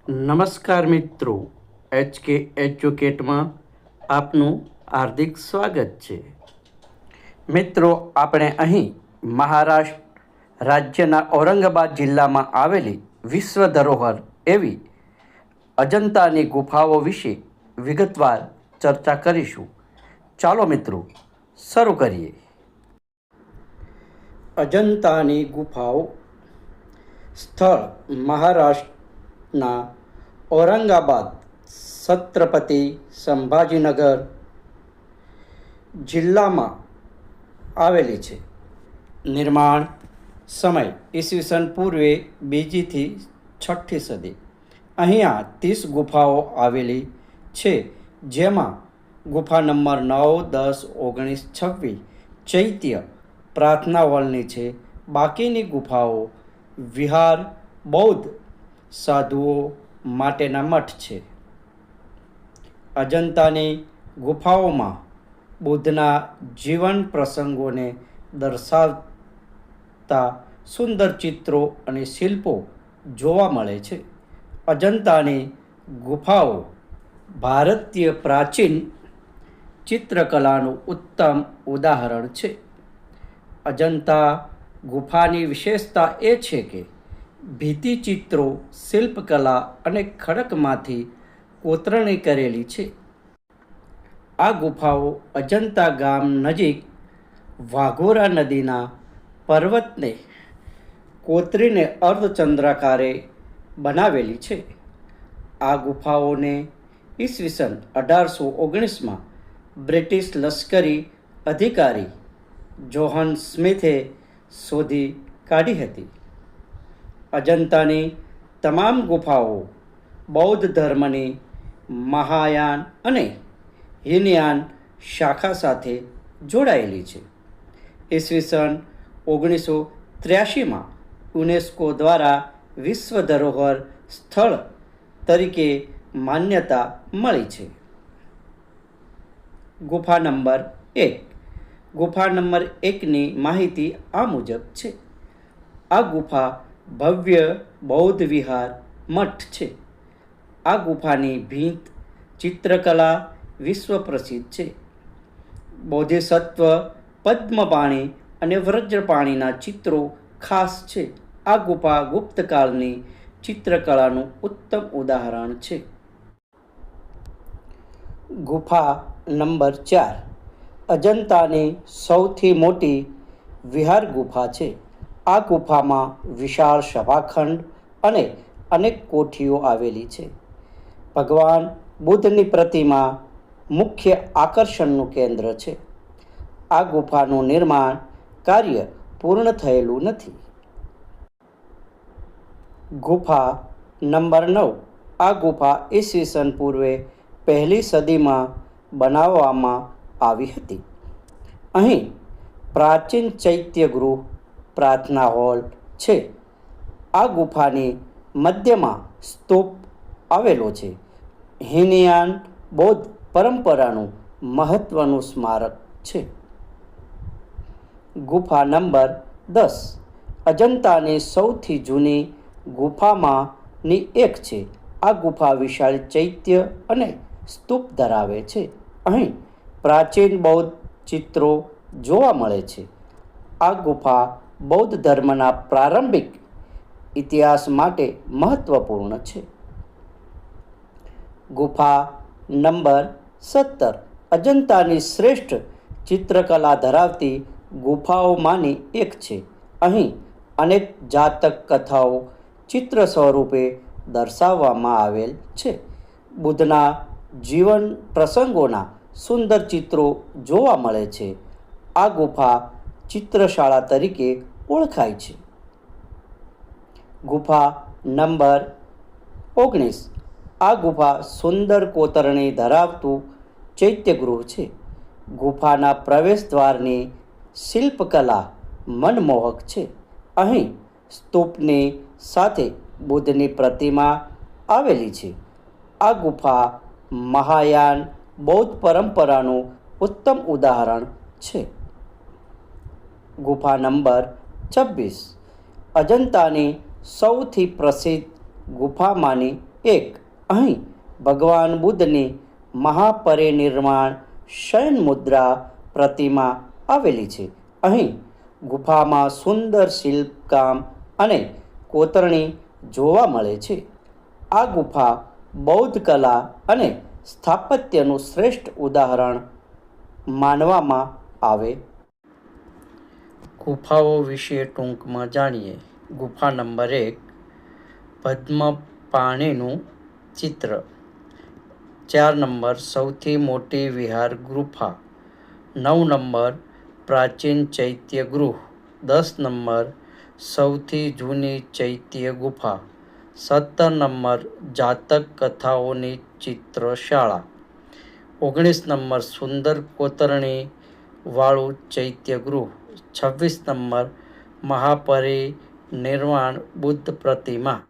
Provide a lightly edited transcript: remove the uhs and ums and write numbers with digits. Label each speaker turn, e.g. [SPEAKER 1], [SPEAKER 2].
[SPEAKER 1] નમસ્કાર મિત્રો, HK એજ્યુકેટમાં આપનું હાર્દિક સ્વાગત છે. મિત્રો, આપણે અહીં મહારાષ્ટ્ર રાજ્યના ઔરંગાબાદ જિલ્લામાં આવેલી વિશ્વ ધરોહર એવી અજંતાની ગુફાઓ વિશે વિગતવાર ચર્ચા કરીશું. ચાલો મિત્રો, શરૂ કરીએ. અજંતાની ગુફાઓ. સ્થળ મહારાષ્ટ્રના ઔરંગાબાદ, છત્રપતિ સંભાજીનગર જિલ્લામાં આવેલી છે. નિર્માણ સમય ઈસવીસન પૂર્વે 2જી થી 6ઠી સદી. અહીંયા 30 ગુફાઓ આવેલી છે, જેમાં ગુફા નંબર 9, 10, 19, 26 ચૈત્ય પ્રાર્થના હોલની છે. બાકીની ગુફાઓ વિહાર, બૌદ્ધ સાધુઓ માટેના મઠ છે. અજંતાની ગુફાઓમાં બુદ્ધના જીવન પ્રસંગોને દર્શાવતા સુંદર ચિત્રો અને શિલ્પો જોવા મળે છે. અજંતાની ગુફાઓ ભારતીય પ્રાચીન ચિત્રકલાનું ઉત્તમ ઉદાહરણ છે. અજંતા ગુફાની વિશેષતા એ છે કે ભિત્તિચિત્રો, શિલ્પકલા અને ખડકમાંથી કોતરણી કરેલી છે. આ ગુફાઓ અજંતા ગામ નજીક વાઘોરા નદીના પર્વતને કોતરીને અર્ધચંદ્રાકારે બનાવેલી છે. આ ગુફાઓને ઈસવીસન 1819માં બ્રિટિશ લશ્કરી અધિકારી જોહન સ્મિથે શોધી કાઢી હતી. અજંતાની તમામ ગુફાઓ બૌદ્ધ ધર્મની મહાયાન અને હીનયાન શાખા સાથે જોડાયેલી છે. ઈસવીસન 1983માં યુનેસ્કો દ્વારા વિશ્વ ધરોહર સ્થળ તરીકે માન્યતા મળી છે. ગુફા નંબર 1. ગુફા નંબર 1ની માહિતી આ મુજબ છે. આ ગુફા ભવ્ય બૌદ્ધ વિહાર મઠ છે. આ ગુફાની ભીંત ચિત્રકલા વિશ્વ પ્રસિદ્ધ છે. બોધિસત્વ, પદ્મપાણી અને વ્રજપાણીના ચિત્રો ખાસ છે. આ ગુફા ગુપ્તકાળની ચિત્રકલાનું ઉત્તમ ઉદાહરણ છે. ગુફા નંબર 4. અજંતાની સૌથી મોટી વિહાર ગુફા છે. આ ગુફામાં વિશાળ સભાખંડ અને અનેક કોઠીઓ આવેલી છે. ભગવાન બુદ્ધની પ્રતિમા મુખ્ય આકર્ષણનું કેન્દ્ર છે. આ ગુફાનું નિર્માણ કાર્ય પૂર્ણ થયેલું નથી. ગુફા નંબર 9. આ ગુફા ઈસવીસન પૂર્વે 1લી સદીમાં બનાવવામાં આવી હતી. અહીં પ્રાચીન ચૈત્યગૃહ, પ્રાર્થના હોલ છે. આ ગુફાની મધ્યમાં સ્તૂપ આવેલો છે. હીનયાન બૌદ્ધ પરંપરાનું મહત્વનું સ્મારક છે. ગુફા નંબર 10. અજંતાની સૌથી જૂની ગુફામાંની એક છે. આ ગુફા વિશાળ ચૈત્ય અને સ્તૂપ ધરાવે છે. અહીં પ્રાચીન બૌદ્ધ ચિત્રો જોવા મળે છે. આ ગુફા બૌદ્ધ ધર્મના પ્રારંભિક ઇતિહાસ માટે મહત્વપૂર્ણ છે. ગુફા નંબર 17. અજંતાની શ્રેષ્ઠ ચિત્રકલા ધરાવતી ગુફાઓમાંની એક છે. અહીં અનેક જાતક કથાઓ ચિત્ર સ્વરૂપે દર્શાવવામાં આવેલ છે. બુદ્ધના જીવન પ્રસંગોના સુંદર ચિત્રો જોવા મળે છે. આ ગુફા ચિત્રશાળા તરીકે ઓળખાય છે. ગુફા નંબર 19. આ ગુફા સુંદર કોતરણી ધરાવતું ચૈત્યગૃહ છે. ગુફાના પ્રવેશદ્વારની શિલ્પકલા મનમોહક છે. અહીં સ્તૂપની સાથે બુદ્ધની પ્રતિમા આવેલી છે. આ ગુફા મહાયાન બૌદ્ધ પરંપરાનું ઉત્તમ ઉદાહરણ છે. ગુફા નંબર 26. અજંતાની સૌથી પ્રસિદ્ધ ગુફામાંની એક, અહીં ભગવાન બુદ્ધની મહાપરિનિર્વાણ શયન મુદ્રા પ્રતિમા આવેલી છે. અહીં ગુફામાં સુંદર શિલ્પકામ અને કોતરણી જોવા મળે છે. આ ગુફા બૌદ્ધ કલા અને સ્થાપત્યનું શ્રેષ્ઠ ઉદાહરણ માનવામાં આવે. ગુફાઓ વિશે ટૂંકમાં જાણીએ. ગુફા નંબર 1, પદ્મપાણિનું ચિત્ર. 4 નંબર, સૌથી મોટી વિહાર ગુફા. 9 નંબર, પ્રાચીન ચૈત્ય ગૃહ. 10 નંબર, સૌથી જૂની ચૈત્ય ગુફા. 17 નંબર, જાતક કથાઓની ચિત્રશાળા. 19 નંબર, સુંદર કોતરણી વાળું ચૈત્ય ગૃહ. 26 નંબર, મહાપરિનિર્વાણ બુદ્ધ પ્રતિમા.